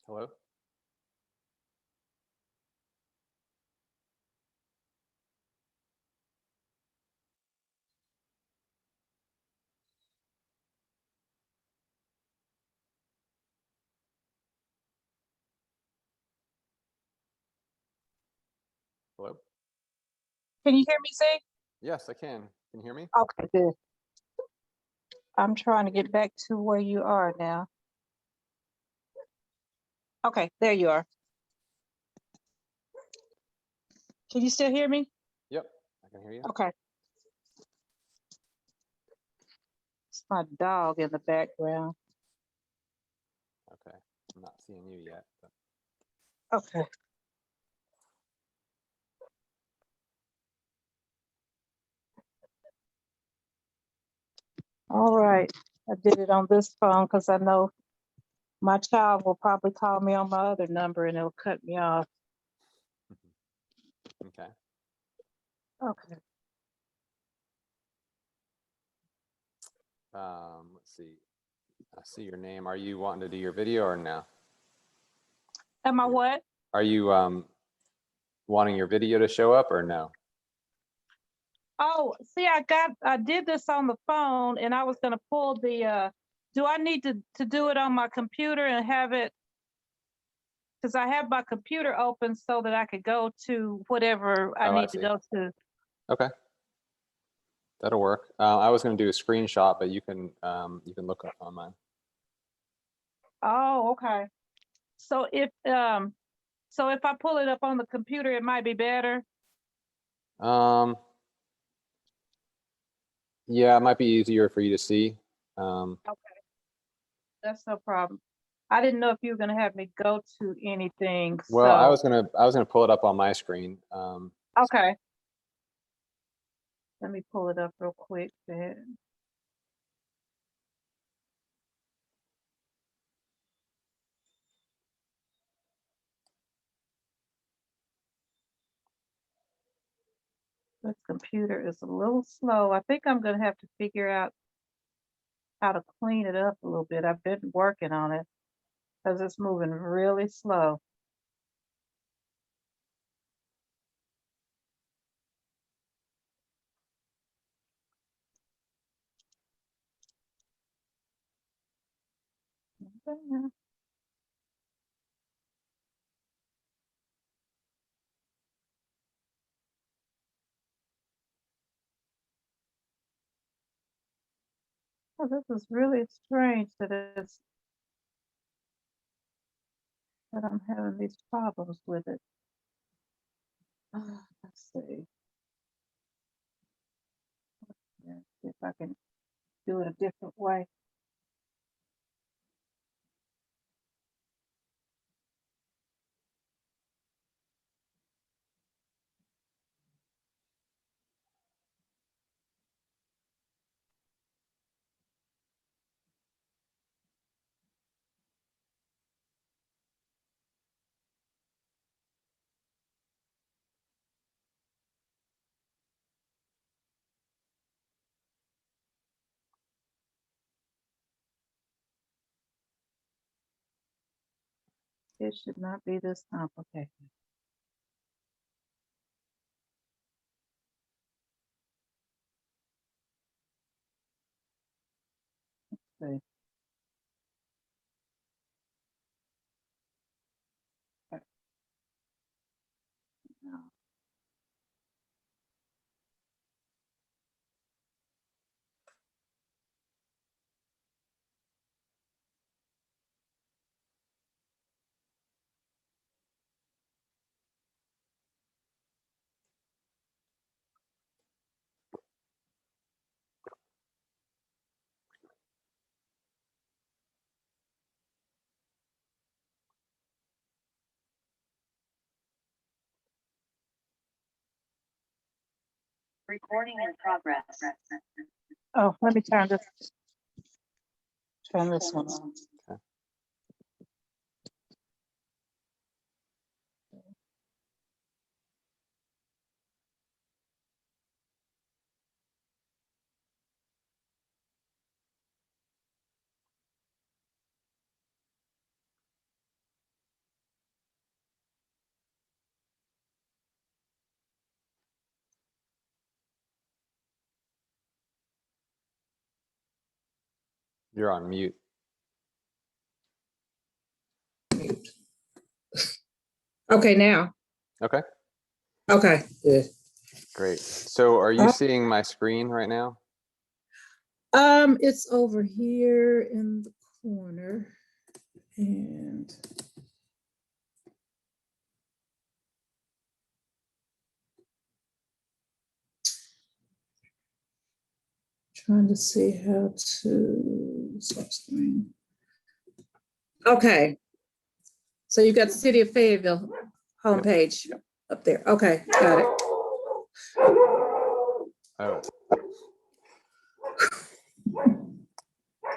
Hello? Hello? Can you hear me, Zay? Yes, I can. Can you hear me? Okay, good. I'm trying to get back to where you are now. Okay, there you are. Can you still hear me? Yep, I can hear you. Okay. It's my dog in the background. Okay, I'm not seeing you yet. But... Okay. All right. I did it on this phone because I know my child will probably call me on my other number and it'll cut me off. Okay. Okay. Let's see. I see your name. Are you wanting to do your video or no? Am I what? Are you wanting your video to show up or no? Oh, see, I did this on the phone and I was gonna pull the do I need to do it on my computer and have it, because I have my computer open so that I could go to whatever I need to go to. Okay, that'll work. I was going to do a screenshot, but you can look up on mine. Oh, okay. So if I pull it up on the computer, it might be better. Yeah, it might be easier for you to see. Okay, that's no problem. I didn't know if you were gonna have me go to anything. Well, I was So gonna pull it up on my screen. okay. Let me pull it up real quick then. This computer is a little slow. I think I'm gonna have to figure out how to clean it up a little bit. I've been working on it because it's moving really slow. Oh, this is really strange that I'm having these problems with it. Let's see. Yeah, see if I can do it a different way. It should not be this complicated. Let's see. Okay. Now, Recording in progress. oh, let me turn this one on. Okay. You're on mute. Okay, now. Okay, Okay, good. great. So are you seeing my screen right now? It's over here in the corner and trying to see how to stop screen. Okay. So you got the City of Fayetteville homepage up there. Okay, got it. Oh.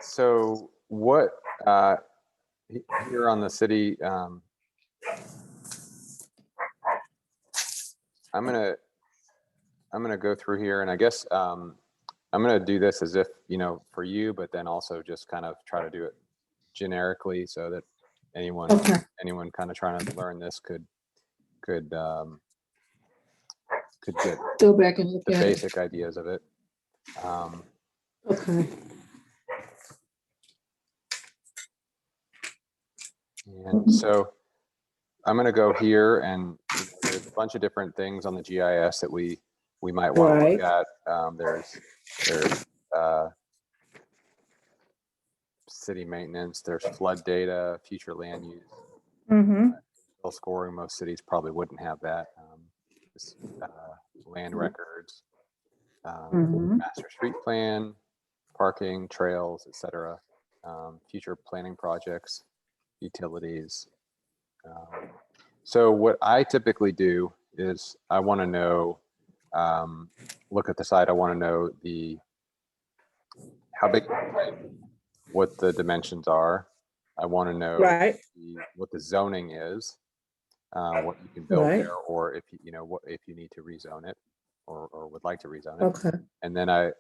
So what, here on the city, I'm gonna go through here, and I guess I'm gonna do this as if, you know, for you, but then also just kind of try to do it generically so that anyone kind of trying to learn this could get Go back and look the at basic ideas of it. Okay. And so I'm going to go here, and there's a bunch of different things on the GIS that we might want to look at. There's city maintenance, there's flood data, future land use. Infill scoring, most cities probably wouldn't have that. Land records, master street plan, parking, trails, etc. Future planning projects, utilities. So what I typically do is I want to know, look at the site. I want to know how big, what the dimensions are. I want to know what the zoning is, what you can build there, or if if you need to rezone it, or would like to rezone it. Okay. And then I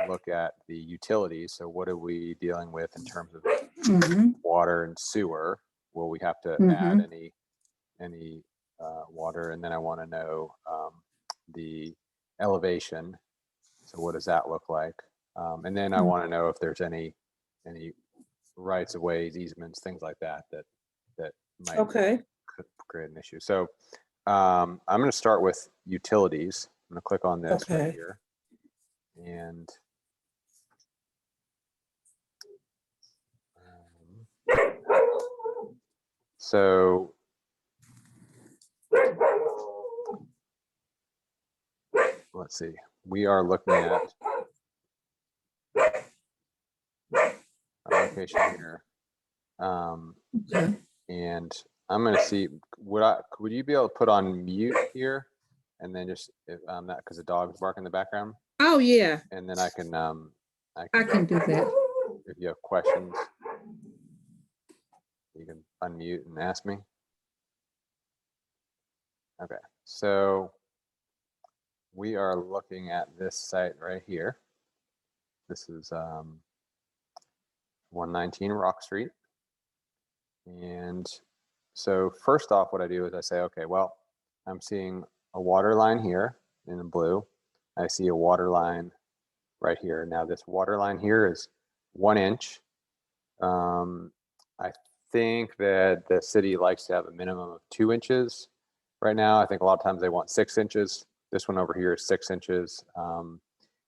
look at the utilities. So what are we dealing with in terms of water and sewer? Will we have to add any water? And then I want to know the elevation. So what does that look like? And then I want to know if there's any rights of ways, easements, things like that might could create an issue. So I'm going to start with utilities. I'm going to click on this right here, and so let's see. We are looking at our location here, and I'm going to see. Would you be able to put on mute here, and then just that because the dog's barking in the background? Oh yeah. And then I can do that. If you have questions, you can unmute and ask me. Okay, so we are looking at this site right here. This is 119 Rock Street. And so first off, what I do is I say, okay, well, I'm seeing a water line here in the blue. I see a water line right here. Now this water line here is 1 inch. I think that the city likes to have a minimum of 2 inches. Right now, I think a lot of times they want 6 inches. This one over here is 6 inches.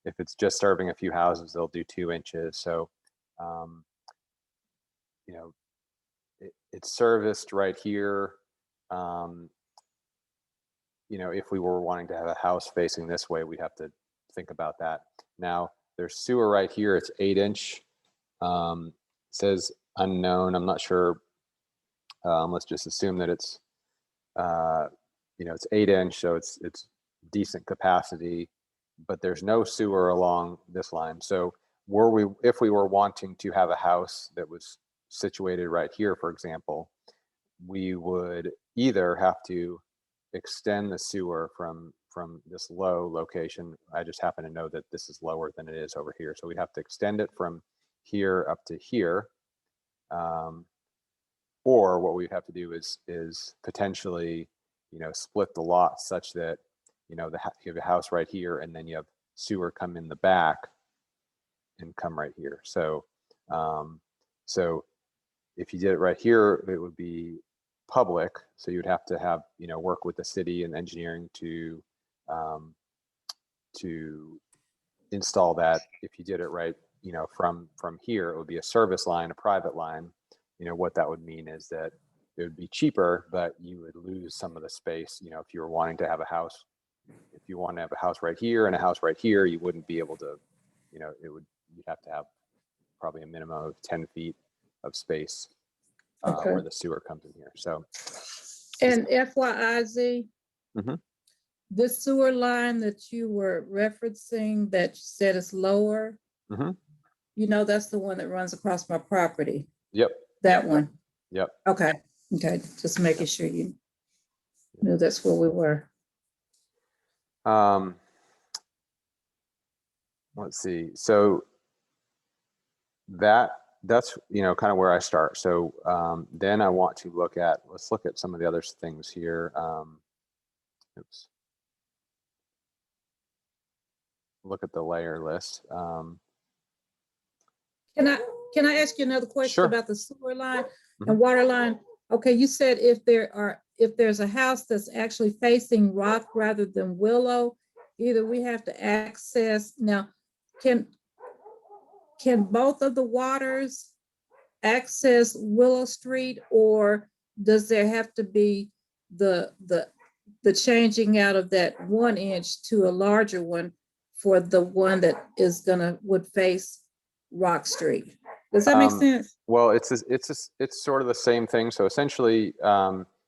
If it's just serving a few houses, they'll do 2 inches. So, it's serviced right here. If we were wanting to have a house facing this way, we'd have to think about that. Now, there's sewer right here. It's 8 inch. It says unknown. I'm not sure. Let's just assume that it's, it's 8 inch, so it's decent capacity, but there's no sewer along this line. So if we were wanting to have a house that was situated right here, for example, we would either have to extend the sewer from this low location. I just happen to know that this is lower than it is over here. So we'd have to extend it from here up to here. Or what we have to do is potentially, split the lot such that, you have a house right here and then you have sewer come in the back and come right here. So So if you did it right here, it would be public. So you'd have to have, work with the city and engineering to install that. If you did it right, from here, it would be a service line, a private line. What that would mean is that it would be cheaper, but you would lose some of the space. If you were wanting to have a house, if you want to have a house right here and a house right here, you wouldn't be able to, you'd have to have probably a minimum of 10 feet of space Okay. where the sewer comes in here. So, And FYIZ, Mhm. this sewer line that you were referencing that you said is lower, Mhm. that's the one that runs across my property, Yep. that one. Yep. Okay, just making sure you knew that's where we were. Let's see. So that's kind of where I start. So then I want to let's look at some of the other things here. Oops. Look at the layer list. Can I ask you another question Sure. about the sewer line and water line? Okay, you said if there's a house that's actually facing rock rather than willow, either we have to access now. Can both of the waters access Willow Street, or does there have to be the changing out of that 1 inch to a larger one for the one that would face Rock Street? Does that make sense? Well, it's sort of the same thing. So essentially,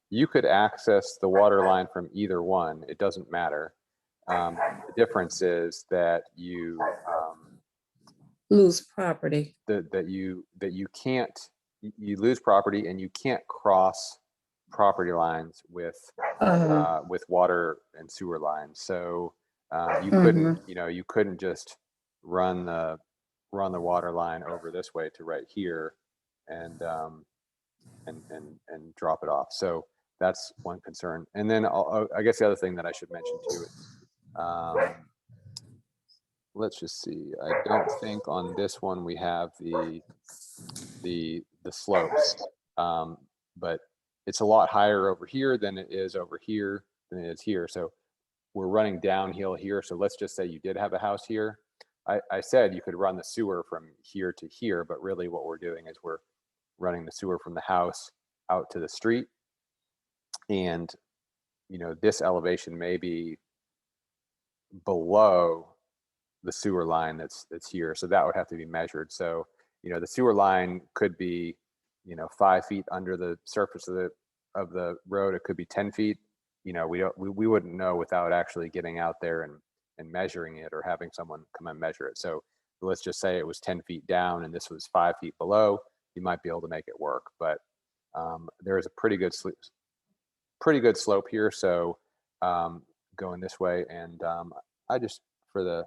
you could access the water line from either one. It doesn't matter. The difference is that you Lose property. that you can't, you lose property, and you can't cross property lines with water and sewer lines. So you couldn't you couldn't just run the water line over this way to right here and drop it off. So that's one concern. And then I guess the other thing that I should mention too, let's just see. I don't think on this one we have the slopes, but it's a lot higher over here than it is over here than it is here. So we're running downhill here. So let's just say you did have a house here. I said you could run the sewer from here to here, but really what we're doing is we're running the sewer from the house out to the street. And, this elevation may be below the sewer line that's here. So that would have to be measured. So, the sewer line could be, 5 feet under the surface of the road. It could be 10 feet. We wouldn't know without actually getting out there and measuring it or having someone come and measure it. So let's just say it was 10 feet down and this was 5 feet below. You might be able to make it work, but there is a pretty good slope here. So going this way, and I just, for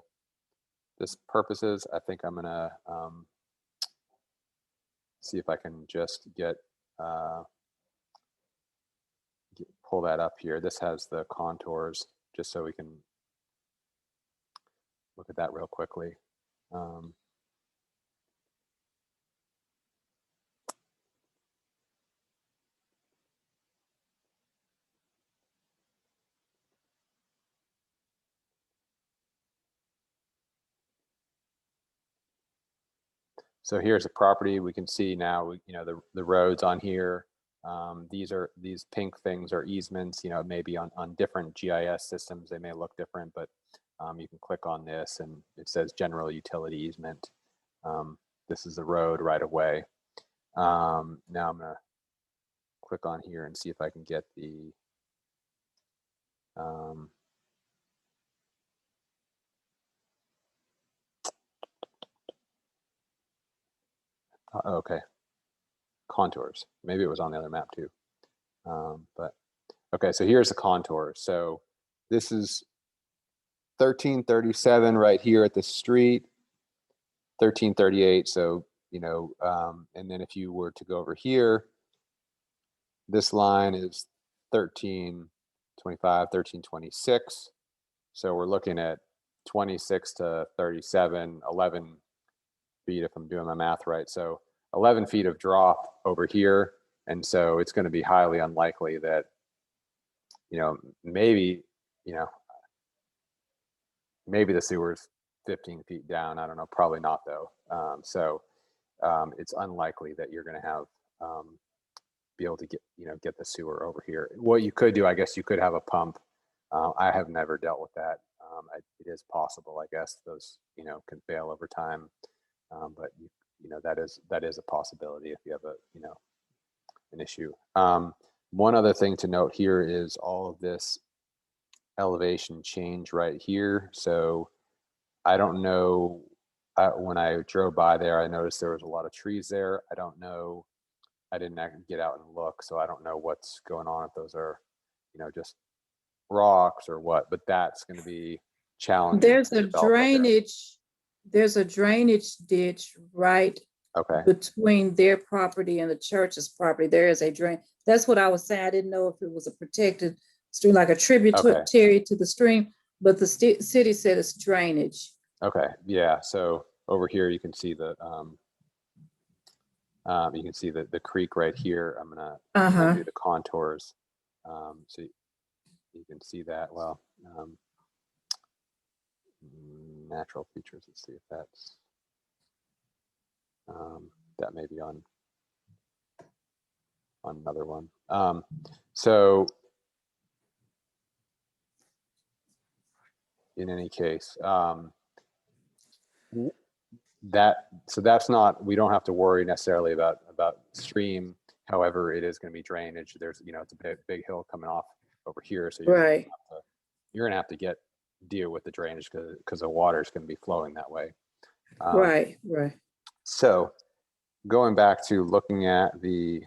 this purposes, I think I'm gonna see if I can just pull that up here. This has the contours, just so we can look at that real quickly. So here's a property. We can see now, the roads on here. These pink things are easements. Maybe on different GIS systems, they may look different, but you can click on this and it says general utility easement. This is the road right away. Now I'm gonna click on here and see if I can get the okay, contours. Maybe it was on the other map too. But okay, so here's the contour. So this is 1337 right here at the street, 1338. So, and then if you were to go over here, this line is 1325, 1326. So we're looking at 26 to 37, 11 feet if I'm doing my math right. So 11 feet of drop over here. And so it's going to be highly unlikely that, maybe, maybe the sewer's 15 feet down. I don't know, probably not though. It's unlikely that you're going to have, be able to get the sewer over here. What you could do, I guess you could have a pump. I have never dealt with that. It is possible, I guess those, can fail over time. But that is a possibility if you have an issue. One other thing to note here is all of this elevation change right here. So I don't know, when I drove by there, I noticed there was a lot of trees there. I don't know, I didn't get out and look, so I don't know what's going on, if those are, just rocks or what, but that's going to be challenging. There's to a develop right there. there's a drainage ditch right Okay. between their property and the church's property. There is a drain. That's what I was saying. I didn't know if it was a protected stream, like a tributary to the stream, but the city said it's drainage. Okay, yeah, so over here you can see the creek right here. I'm gonna do the contours, so you can see that. Well, natural features. Let's see if that's that may be on another one. So in any case, that's not, we don't have to worry necessarily about stream. However, it is going to be drainage. There's, it's a big hill coming off over here, so you're gonna have to deal with the drainage because the water is going to be flowing that way. Right. So going back to looking at the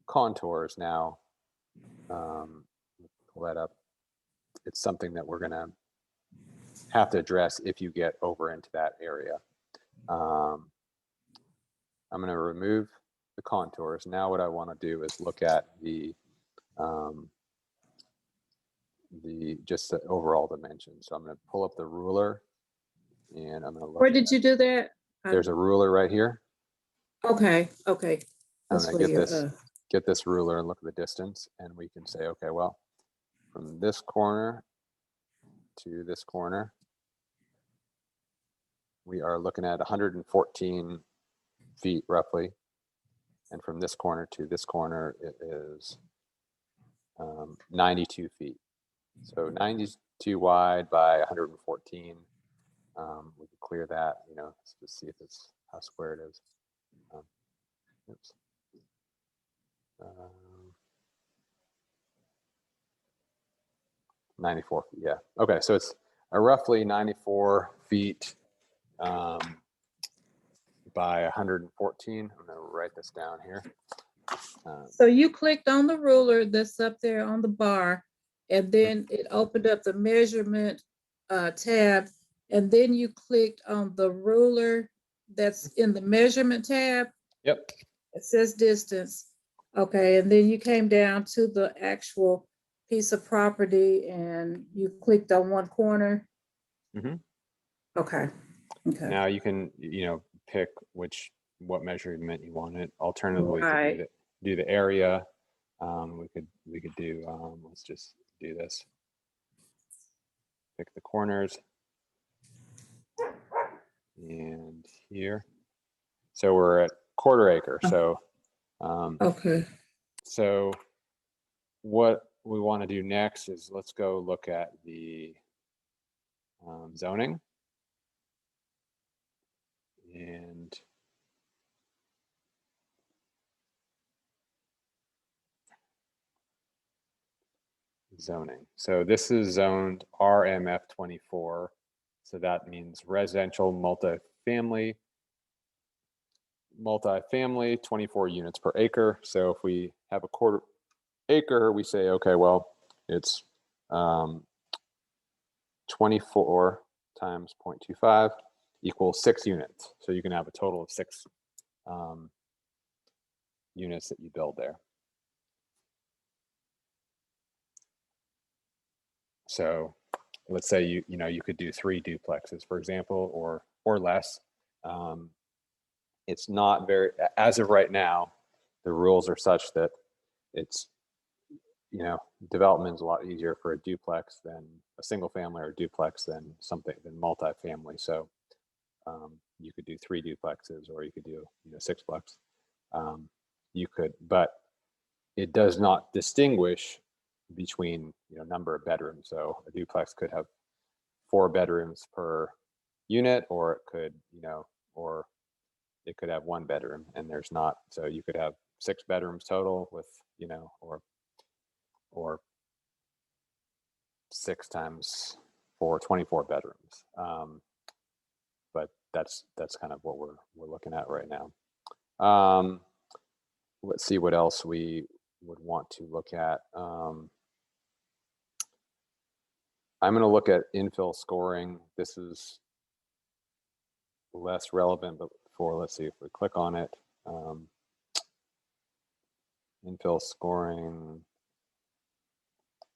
contours now, pull that up. It's something that we're going to have to address if you get over into that area. I'm going to remove the contours. Now what I want to do is look at the just the overall dimensions. So I'm going to pull up the ruler and I'm going to look. Where did you do that? There's a ruler right here. Okay. I'm going to get this ruler and look at the distance, and we can say, okay, well, from this corner to this corner, we are looking at 114 feet roughly. And from this corner to this corner, it is 92 feet. So 92 wide by 114. We can clear that, let's just see if it's how square it is. Oops. 94 feet, yeah. Okay, so it's a roughly 94 feet by 114. I'm gonna write this down here. So you clicked on the ruler that's up there on the bar, and then it opened up the measurement tab, and then you clicked on the ruler that's in the measurement tab. Yep. It says distance. Okay, and then you came down to the actual piece of property and you clicked on one corner. Mm-hmm. Okay. Now you can, pick what measurement you want it. Alternatively, to do the area. We could do. Let's just do this. Pick the corners. And here. So we're at 1/4 acre. So. Okay. So what we want to do next is let's go look at the zoning. And zoning. So this is zoned RMF 24. So that means residential multifamily, 24 units per acre. So if we have a 1/4 acre, we say, okay, well, it's 24 times 0.25 equals 6 units. So you can have a total of 6 units that you build there. So let's say you could do 3 duplexes, for example, or less. It's not very, as of right now, the rules are such that it's, you know, development is a lot easier for a duplex than a single family, or a duplex than multifamily. So you could do 3 duplexes, or you could do, you know, 6plex. You could, but it does not distinguish between, you know, number of bedrooms. So a duplex could have 4 bedrooms per unit, or it could, you know, or it could have 1 bedroom, and there's not. So you could have 6 bedrooms total with, you know, or 6 times 4, 24 bedrooms. But that's kind of what we're looking at right now. Let's see what else we would want to look at. I'm going to look at infill scoring. This is less relevant, but let's see if we click on it. Infill scoring,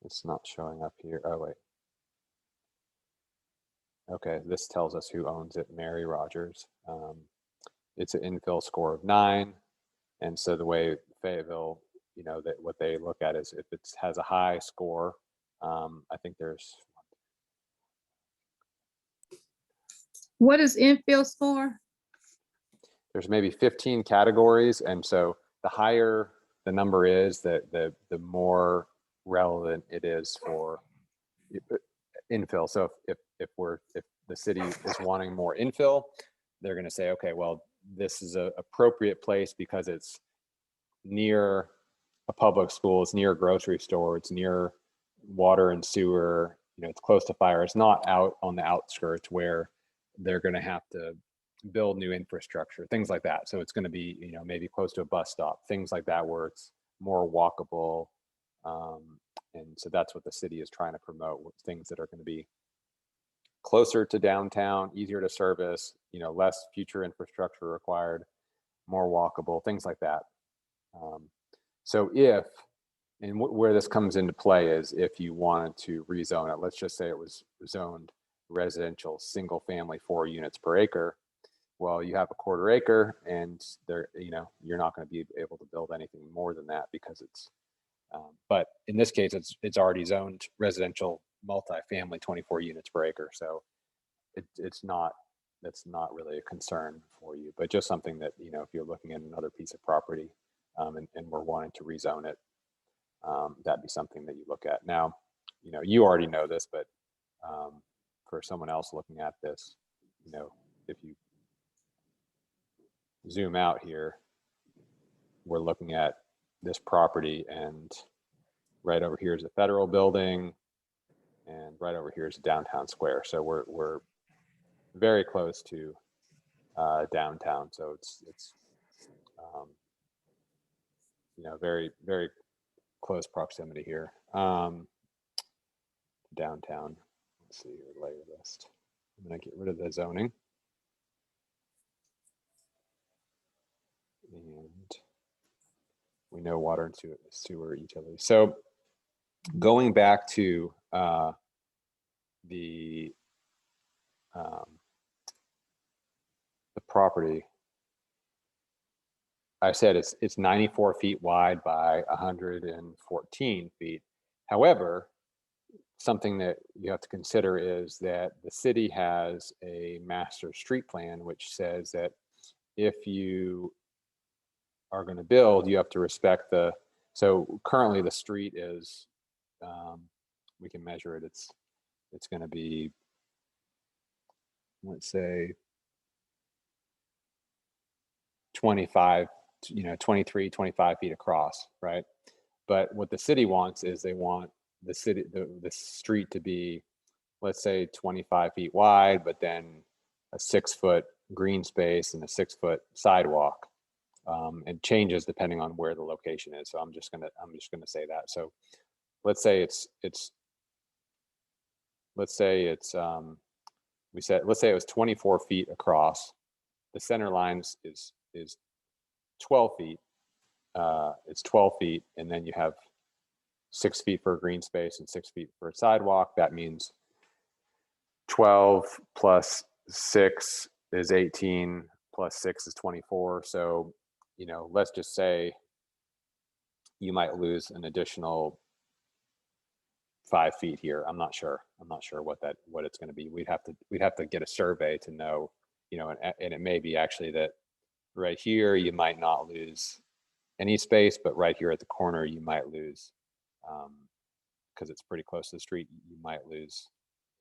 it's not showing up here. Oh, wait. Okay, this tells us who owns it, Mary Rogers. It's an infill score of 9. And so the way Fayetteville, you know, that what they look at is if it has a high score, I think there's. What is infill score? There's maybe 15 categories. And so the higher the number is, the more relevant it is for infill. So if the city is wanting more infill, they're going to say, okay, well, this is an appropriate place because it's near a public school, it's near a grocery store, it's near water and sewer, you know, it's close to fire. It's not out on the outskirts where they're going to have to build new infrastructure, things like that. So it's going to be, you know, maybe close to a bus stop, things like that, where it's more walkable. And so that's what the city is trying to promote, with things that are going to be closer to downtown, easier to service, you know, less future infrastructure required, more walkable, things like that. So if, and where this comes into play is if you wanted to rezone it, let's just say it was zoned residential, single family, 4 units per acre. Well, you have a 1/4 acre, and there, you know, you're not going to be able to build anything more than that because it's, but in this case, it's already zoned residential multifamily, 24 units per acre. So that's not really a concern for you, but just something that, you know, if you're looking at another piece of property and we're wanting to rezone it, that'd be something that you look at. Now, you know, you already know this, but for someone else looking at this, you know, if you zoom out here, we're looking at this property, and right over here is the federal building, and right over here is the downtown square. So we're very close to downtown. So it's you know, very, very close proximity here. Downtown. Let's see here, layer list. I'm going to get rid of the zoning. And we know water and sewer utilities. So going back to the property, I said it's 94 feet wide by 114 feet. However, something that you have to consider is that the city has a master street plan, which says that if you are going to build, you have to respect so currently the street is, we can measure it. It's going to be, let's say 25, you know, 23, 25 feet across, right? But what the city wants is they want the street to be, let's say 25 feet wide, but then a 6-foot green space and a 6-foot sidewalk. And changes depending on where the location is. So I'm just gonna say that. So let's say let's say it was 24 feet across. The center line is 12 feet. It's 12 feet, and then you have 6 feet for a green space and 6 feet for a sidewalk. That means 12 plus 6 is 18 plus 6 is 24. So, you know, let's just say you might lose an additional 5 feet here. I'm not sure what it's going to be. We'd have to get a survey to know, you know, and it may be actually that right here you might not lose any space, but right here at the corner you might lose, because it's pretty close to the street, you might lose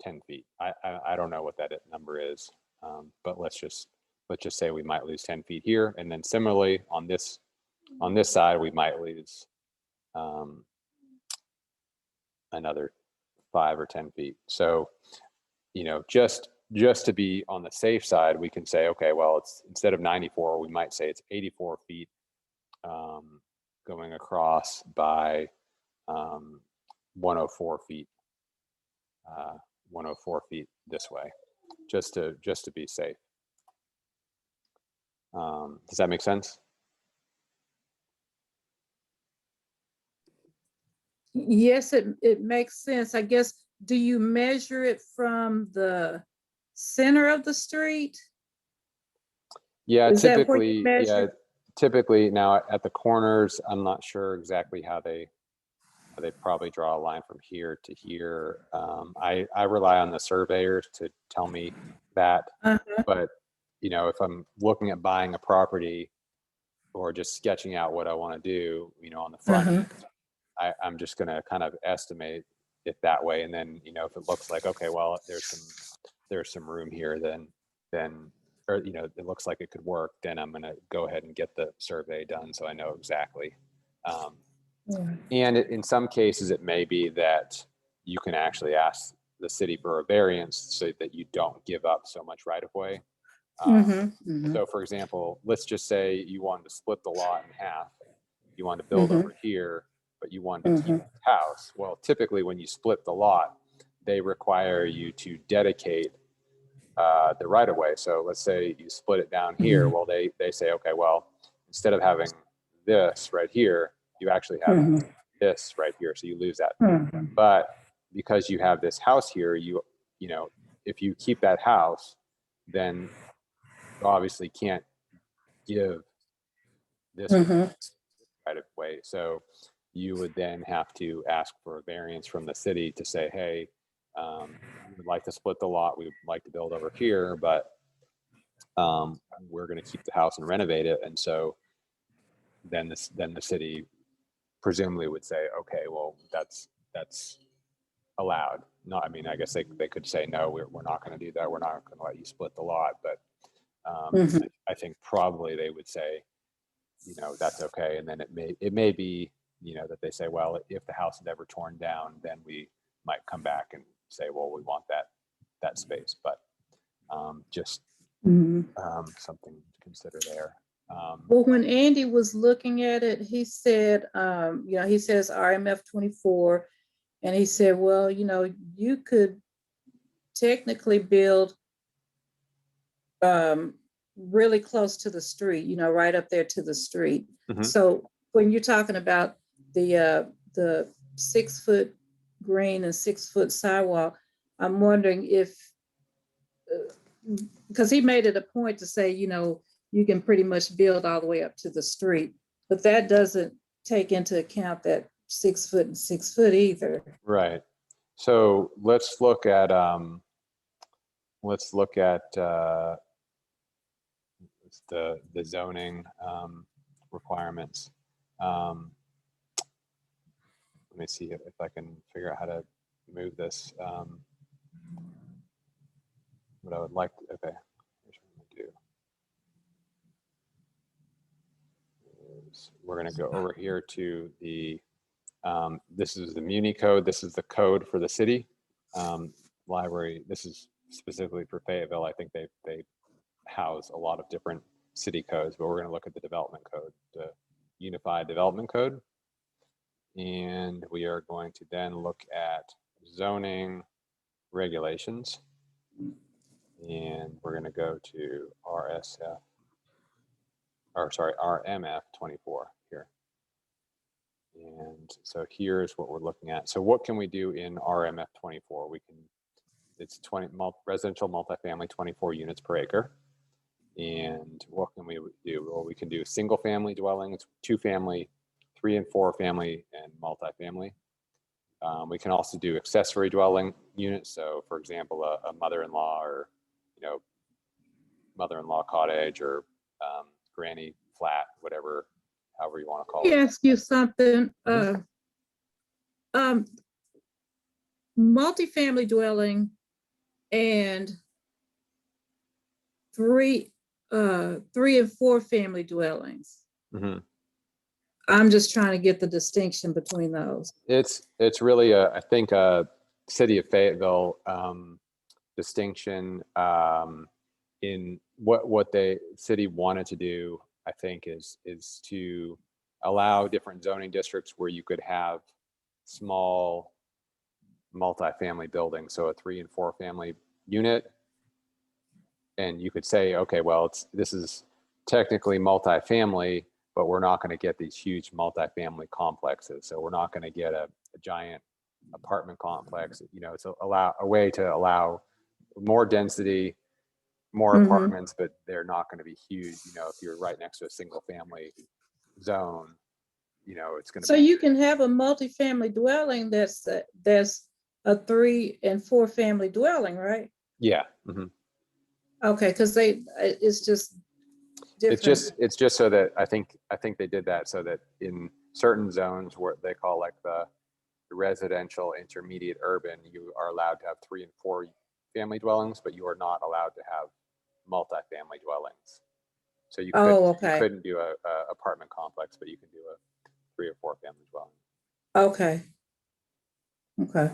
10 feet. I don't know what that number is, but let's just say we might lose 10 feet here, and then similarly on this side we might lose another 5 or 10 feet. So, you know, just to be on the safe side, we can say, okay, well, it's instead of 94, we might say it's 84 feet going across by 104 feet. 104 feet this way, just to be safe. Does that make sense? Yes, it makes sense. I guess, do you measure it from the center of the street? Yeah, Is that where you typically, measure? typically now at the corners, I'm not sure exactly how they probably draw a line from here to here. I rely on the surveyors to tell me that, but you know, if I'm looking at buying a property or just sketching out what I want to do, you know, on the front, I'm just going to kind of estimate it that way. And then, you know, if it looks like, okay, well, there's some room here, then, or, you know, it looks like it could work, then I'm going to go ahead and get the survey done. So I know exactly. And in some cases, it may be that you can actually ask the city for a variance so that you don't give up so much right of way. So for example, let's just say you wanted to split the lot in half. You want to build over here, but you want to keep the house. Well, typically when you split the lot, they require you to dedicate the right of way. So let's say you split it down here. Well, they say, okay, well, instead of having this right here, you actually have this right here. So you lose that. But because you have this house here, you know, if you keep that house, then you obviously can't give this right of way. So you would then have to ask for a variance from the city to say, hey, we would like to split the lot. We would like to build over here, but we're going to keep the house and renovate it. And so then the city presumably would say, okay, well, that's allowed. No, I mean, I guess they could say, no, we're not going to do that. We're not going to let you split the lot. But I think probably they would say, you know, that's okay. And then it may be, you know, that they say, well, if the house is ever torn down, then we might come back and say, well, we want that space. But just something to consider there. Well, when Andy was looking at it, he said, you know, he says RMF 24, and he said, well, you know, you could technically build really close to the street, you know, right up there to the street. So when you're talking about the 6 foot green and 6 foot sidewalk, I'm wondering if, because he made it a point to say, you know, you can pretty much build all the way up to the street, but that doesn't take into account that 6 foot and 6 foot either. Right. So let's look at the zoning requirements. Let me see if I can figure out how to move this. What I would like to, okay, here's what I'm gonna do. We're gonna go over here to the, this is the Muni code. This is the code for the city. Library, this is specifically for Fayetteville. I think they house a lot of different city codes, but we're going to look at the development code, the Unified Development Code. And we are going to then look at zoning regulations. And we're going to go to RMF 24 here. And so here's what we're looking at. So what can we do in RMF 24? We can, it's 20 residential multifamily, 24 units per acre. And what can we do? Well, we can do single family dwellings, 2-family, 3 and 4 family, and multifamily. We can also do accessory dwelling units. So for example, a mother-in-law or, mother-in-law cottage or granny flat, whatever, however you want to call Let me it. ask you something. Multifamily dwelling and 3 and 4 family dwellings. Mhm. I'm just trying to get the distinction between those. It's really I think a city of Fayetteville distinction in what the city wanted to do. I think is to allow different zoning districts where you could have small multifamily buildings, so a 3 and 4 family unit, and you could say, okay, well, this is technically multifamily, but we're not going to get these huge multifamily complexes. So we're not going to get a giant apartment complex. It's a way to allow more density, more Mhm. apartments, but they're not going to be huge. If you're right next to a single family zone, it's going to So be. you can have a multifamily dwelling that's a 3 and 4 family dwelling, right? Yeah. Mhm. Okay, because it's just different. It's just so that I think they did that so that in certain zones where they call like the residential intermediate urban, you are allowed to have 3 and 4 family dwellings, but you are not allowed to have multifamily dwellings. So you Okay. couldn't do a apartment complex, but you can do a 3 or 4 family dwelling. Okay. Okay.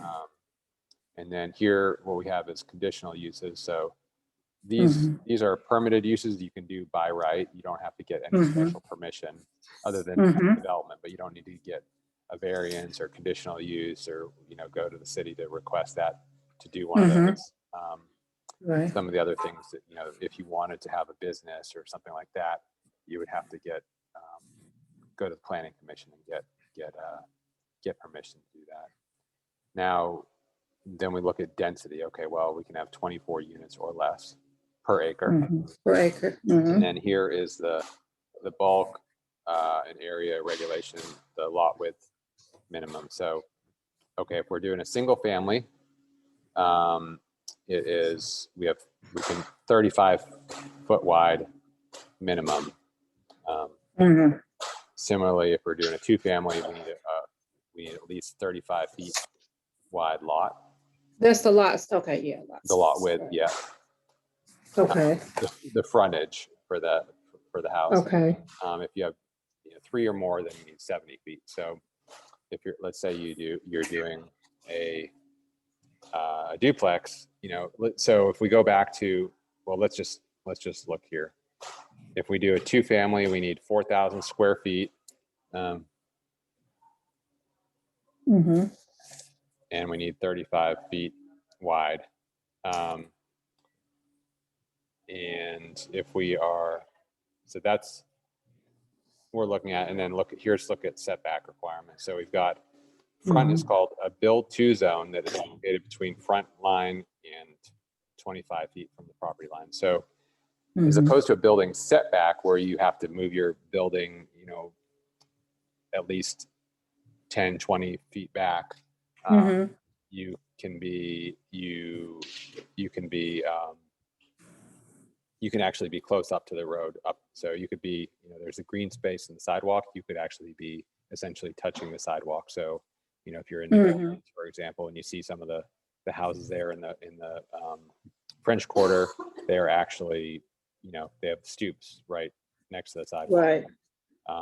And then here, what we have is conditional uses. So these are permitted uses you can do by right. You don't have to get any special permission other than development, but you don't need to get a variance or conditional use or go to the city to request that to do one of those. Right. Some of the other things that if you wanted to have a business or something like that, you would have to go to the planning commission and get permission to do that. Now, then we look at density. Okay, well, we can have 24 units or less per acre. Per acre. And then here is the bulk and area regulation, the lot width minimum. So, okay, if we're doing a single family, we can 35-foot wide minimum. Similarly, if we're doing a 2-family, we need at least 35 feet wide lot. That's the lots. Okay, yeah. Lots. The lot width, yeah. Okay. The frontage for the house. Okay. If you have 3 or more, then you need 70 feet. So if let's say you're doing a duplex, so if we go back to, well, let's just look here. If we do a 2-family, we need 4,000 square feet. And we need 35 feet wide. And if we are, so that's we're looking at, and then look at setback requirements. So we've got front is called a build to zone that is located between front line and 25 feet from the property line. So as opposed to a building setback where you have to move your building, at least 10, 20 feet back, you can actually be close up to the road up. So you could be, there's a green space in the sidewalk. You could actually be essentially touching the sidewalk. So, if you're in New Orleans, for example, and you see some of the houses there in the French Quarter, they're actually, they have stoops right next to the sidewalk. Right.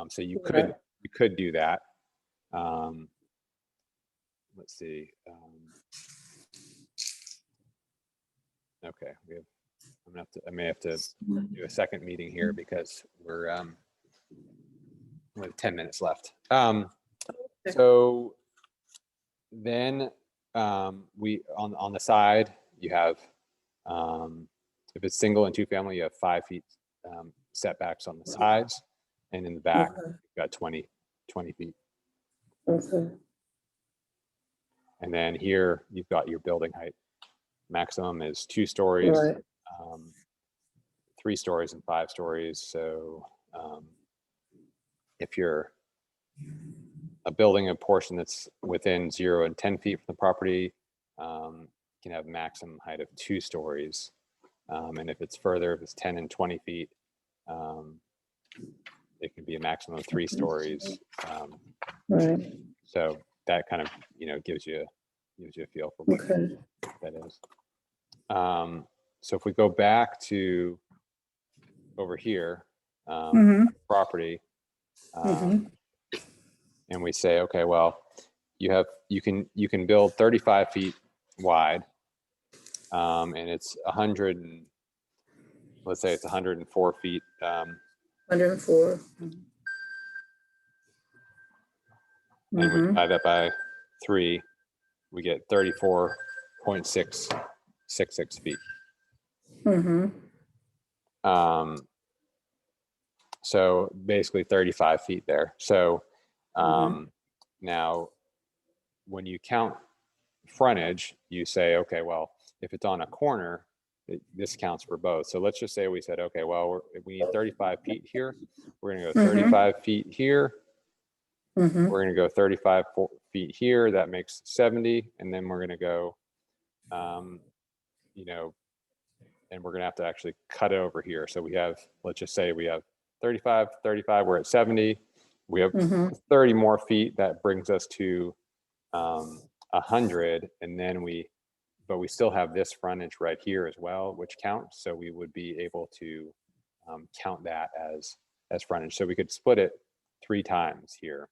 So you could do that. Let's see. Okay, I may have to do a second meeting here because we have 10 minutes left. So then we on the side you have if it's single and 2-family, you have 5 feet setbacks on the sides, and in the back you've got 20 feet. Okay. And then here you've got your building height. Maximum is 2 stories. Right. 3 stories and 5 stories. So if you're building a portion that's within 0 and 10 feet from the property, you can have maximum height of 2 stories. And if it's further, if it's 10 and 20 feet, it can be a maximum of 3 stories. Right, So that kind of, gives you a feel for what okay. that is. So if we go back to over here, property, and we say, okay, well, you can build 35 feet wide, and it's 100 and let's say it's 104 feet. 104. And we divide that by 3, we get 34.666 feet. So basically 35 feet there. So now when you count frontage, you say, okay, well, if it's on a corner, this counts for both. So let's just say we said, okay, well, we need 35 feet here. We're going to go 35 feet here. We're going to go 35 feet here. That makes 70. And then we're going to go, and we're going to have to actually cut it over here. So we have, let's just say we have 35, we're at 70. We have 30 more feet. That brings us to 100. And then but we still have this frontage right here as well, which counts. So we would be able to count that as frontage. So we could split it 3 times here.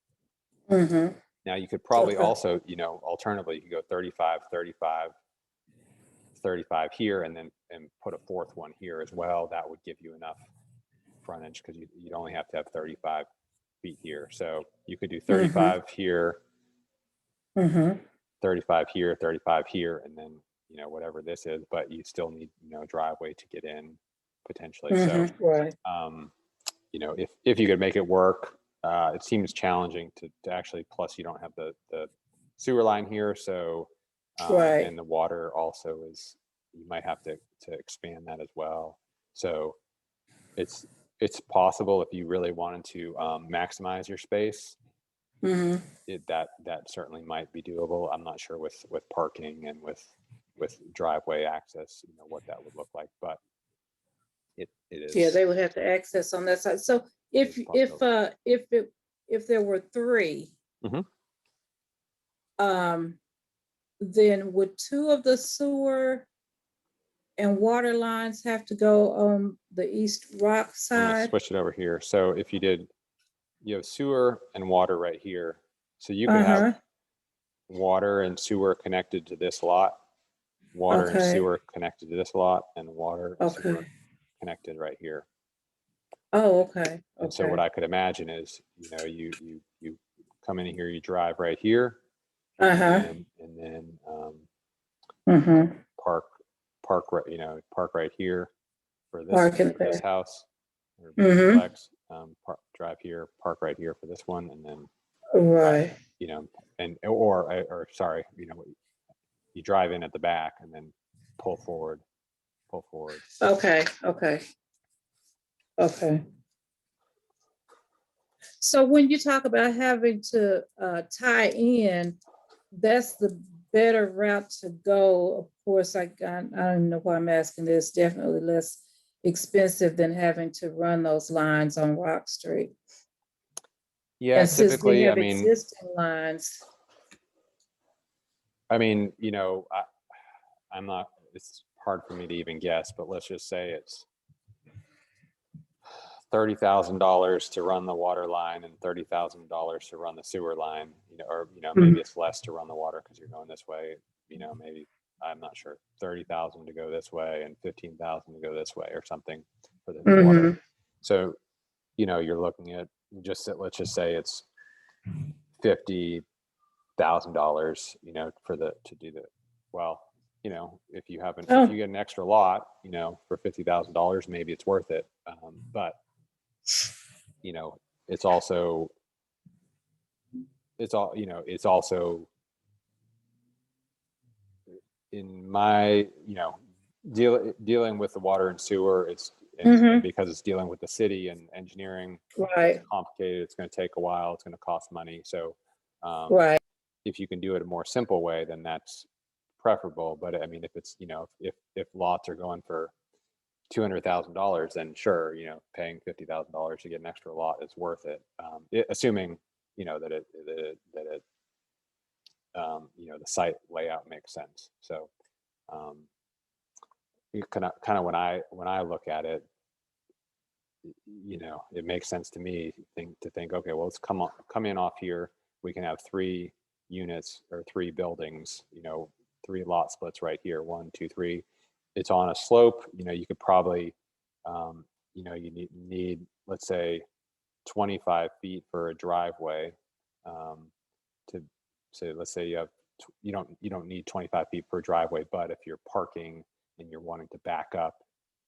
Now you could probably also, alternatively, you could go 35, 35, 35 here, and put a 4th one here as well. That would give you enough frontage because you'd only have to have 35 feet here. So you could do 35 here, 35 here, 35 here, and then, whatever this is, but you still need, a driveway to get in potentially. So, Right. if you could make it work, it seems challenging to actually, plus you don't have the sewer line here. So, Right. and the water also you might have to expand that as well. So it's possible if you really wanted to maximize your space, that certainly might be doable. I'm not sure with parking and with driveway access, what that would look like, but it is. Yeah, they would have to access on that side. So if there were 3, then would 2 of the sewer and water lines have to go on the East Rock I'm gonna side? switch it over here. So if you have sewer and water right here. So you could have water and sewer connected to this lot, water and sewer connected to this lot, and water and sewer connected right here. Oh, okay. And so what I could imagine is, you come in here, you drive right here, and then park right here for this house, or duplex, drive here, park right here for this one, and then Right. or sorry, you drive in at the back and then pull forward. Okay. So when you talk about having to tie in, that's the better route to go. Of course, I don't know why I'm asking this. Definitely less expensive than having to run those lines on Rock Street. Yeah, and typically, since we have existing lines. I'm not. It's hard for me to even guess, but let's just say it's $30,000 to run the water line and $30,000 to run the sewer line. Maybe it's less to run the water because you're going this way. Maybe, I'm not sure, 30,000 to go this way and 15,000 to go this way or something for the water. So, you're looking at let's just say it's $50,000, to do the, well, if you if you get an extra lot, for $50,000, maybe it's worth it. But it's also in my, dealing with the water and sewer, and because it's dealing with the city and engineering, Right, it's complicated, it's going to take a while, it's going to cost money. So right. if you can do it a more simple way, then that's preferable. But I mean, if it's, if lots are going for $200,000, then sure, paying $50,000 to get an extra lot is worth it. Assuming, that it the site layout makes sense. So it kind of when I look at it, it makes sense to me to think, okay, well, let's come in off here. We can have 3 units or 3 buildings, 3 lot splits right here, 1, 2, 3. It's on a slope. You could probably, you need, let's say, 25 feet for a driveway. Let's say you don't need 25 feet per driveway, but if you're parking and you're wanting to back up,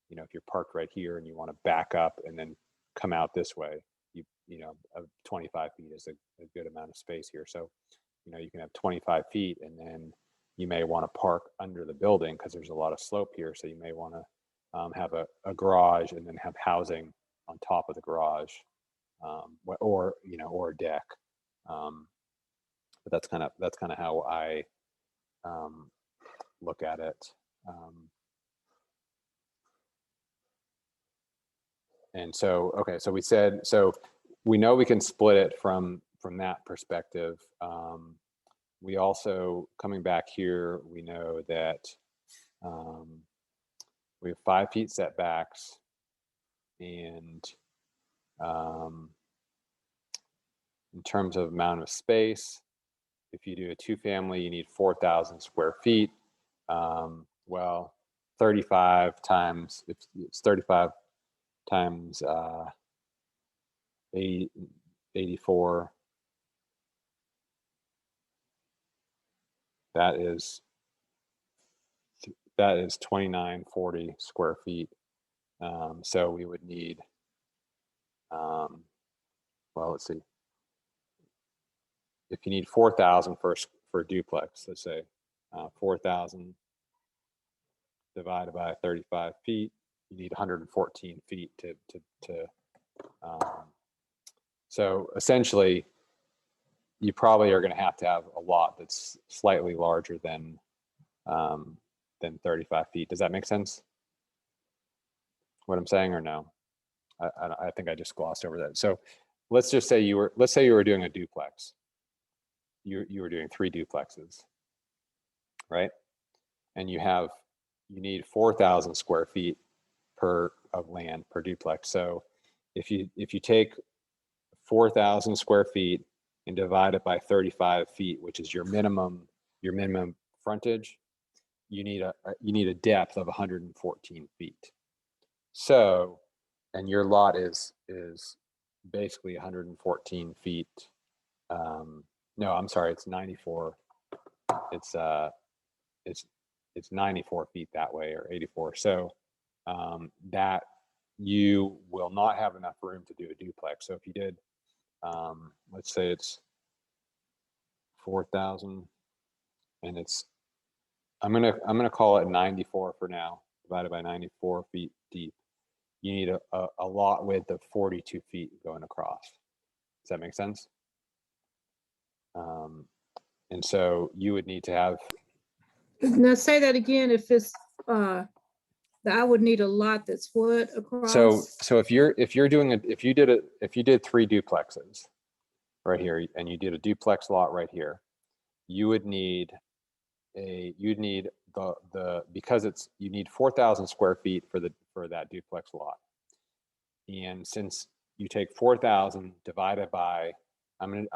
if you're parked right here and you want to back up and then come out this way, 25 feet is a good amount of space here. So, you can have 25 feet, and then you may want to park under the building because there's a lot of slope here. So you may want to have a garage and then have housing on top of the garage, or a deck. But that's kind of how I look at it. And so, okay, so we know we can split it from that perspective. We also, coming back here, we know that we have 5 feet setbacks, and in terms of amount of space, if you do a 2-family, you need 4,000 square feet. Well, 35 times, if it's 35 times 84, that is 2940 square feet. So we would need, well, let's see, if you need 4,000 for a duplex, let's say 4,000 divided by 35 feet, you need 114 feet so essentially you probably are going to have a lot that's slightly larger than 35 feet. Does that make sense, what I'm saying, or no? I think I just glossed over that. So let's say you were doing a duplex. You were doing 3 duplexes, right? And you need 4,000 square feet of land per duplex. So if you take 4,000 square feet and divide it by 35 feet, which is your minimum frontage, you need a depth of 114 feet. So, and your lot is basically 114 feet. No, I'm sorry, it's 94. It's 94 feet that way, or 84. So that you will not have enough room to do a duplex. So if you did, let's say it's 4,000, and I'm gonna call it 94 for now, divided by 94 feet deep. You need a lot width of 42 feet going across. Does that make sense? And so you would need to have. Now say that again. If it's I would need a lot that's what across. So if you did 3 duplexes right here, and you did a duplex lot right here, you would need because you need 4,000 square feet for that duplex lot. And since you take 4,000 divided by, I'm